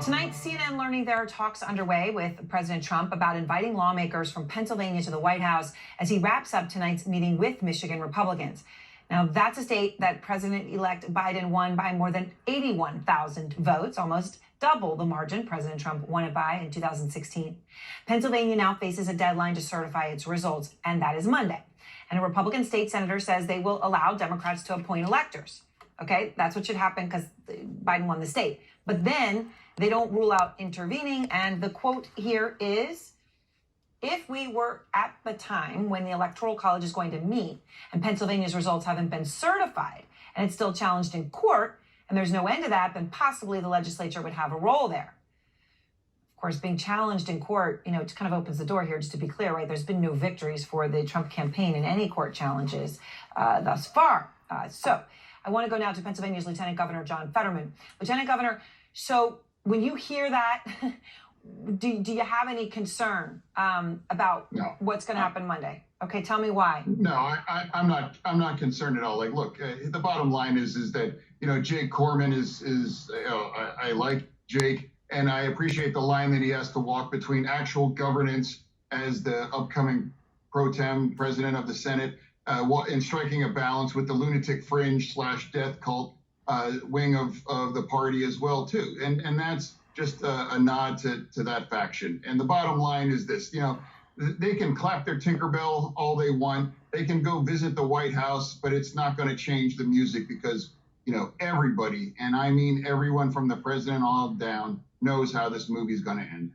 Tonight, CNN learning there are talks underway with President Trump about inviting lawmakers from Pennsylvania to the White House as he wraps up tonight's meeting with Michigan Republicans. Now, that's a state that President-elect Biden won by more than 81,000 votes, almost double the margin President Trump won it by in 2016. Pennsylvania now faces a deadline to certify its results, and that is Monday. And a Republican state senator says they will allow Democrats to appoint electors. Okay, that's what should happen because Biden won the state. But then they don't rule out intervening. And the quote here is, if we were at the time when the Electoral College is going to meet and Pennsylvania's results haven't been certified and it's still challenged in court and there's no end to that, then possibly the legislature would have a role there. Of course, being challenged in court, it kind of opens the door here, just to be clear, right? There's been no victories for the Trump campaign in any court challenges thus far. So I want to go now to Pennsylvania's Lieutenant Governor John Fetterman. Lieutenant Governor, so when you hear that, do you have any concern about what's going to happen Monday? Okay, tell me why. No, I'm not concerned at all. Like, look, the bottom line is that Jake Corman is I like Jake, and I appreciate the line that he has to walk between actual governance as the upcoming pro tem president of the Senate, and striking a balance with the lunatic fringe / death cult wing of the party as well too, and that's just a nod to that faction. And the bottom line is this: they can clap their Tinkerbell all they want, they can go visit the White House, but it's not going to change the music because everybody, and I mean everyone from the president all down, knows how this movie's going to end.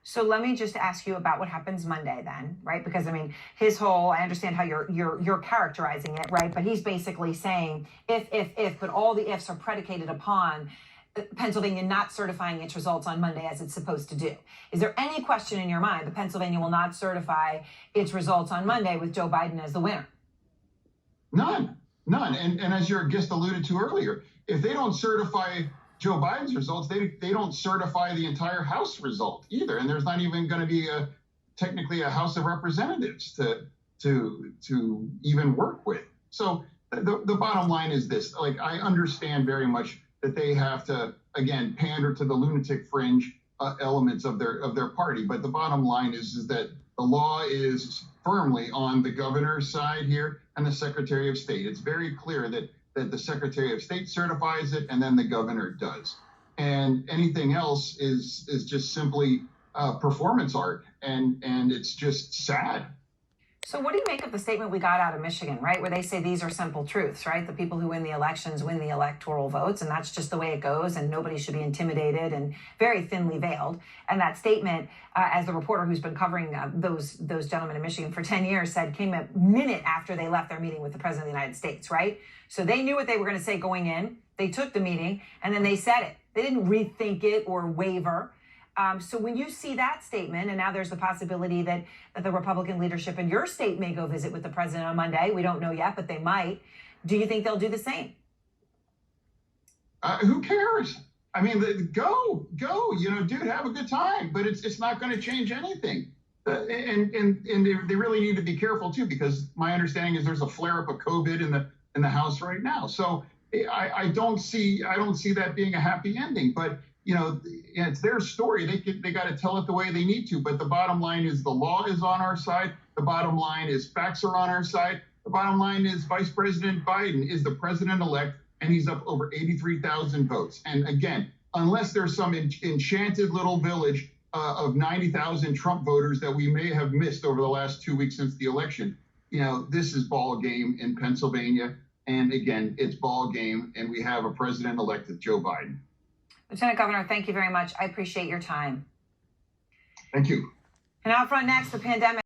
So let me just ask you about what happens Monday then, right? Because I understand how you're characterizing it, right? But he's basically saying if, but all the ifs are predicated upon Pennsylvania not certifying its results on Monday as it's supposed to do. Is there any question in your mind that Pennsylvania will not certify its results on Monday with Joe Biden as the winner? None. And as your guest alluded to earlier, if they don't certify Joe Biden's results, they don't certify the entire House result either. And there's not even going to be technically a House of Representatives to even work with. So the bottom line is this: like, I understand very much that they have to, again, pander to the lunatic fringe elements of their party. But the bottom line is that the law is firmly on the governor's side here and the Secretary of State. It's very clear that the Secretary of State certifies it and then the governor does. And anything else is just simply performance art. And it's just sad. So what do you make of the statement we got out of Michigan, right? Where they say these are simple truths, right? The people who win the elections win the electoral votes, and that's just the way it goes, and nobody should be intimidated, and very thinly veiled. And that statement, as the reporter who's been covering those gentlemen in Michigan for 10 years said, came a minute after they left their meeting with the President of the United States, right? So they knew what they were going to say going in. They took the meeting, and then they said it. They didn't rethink it or waver. So when you see that statement, and now there's the possibility that the Republican leadership in your state may go visit with the president on Monday. We don't know yet, but they might. Do you think they'll do the same? Who cares? I mean, go, dude, have a good time. But it's not going to change anything. And they really need to be careful, too, because my understanding is there's a flare up of COVID in the House right now. So I don't see that being a happy ending. But it's their story. They got to tell it the way they need to. But the bottom line is the law is on our side. The bottom line is facts are on our side. The bottom line is Vice President Biden is the president-elect, and he's up over 83,000 votes. And again, unless there's some enchanted little village of 90,000 Trump voters that we may have missed over the last 2 weeks since the election, this is ball game in Pennsylvania. And again, it's ball game, and we have a president-elect, Joe Biden. Lieutenant Governor, thank you very much. I appreciate your time. Thank you. And out front next, the pandemic.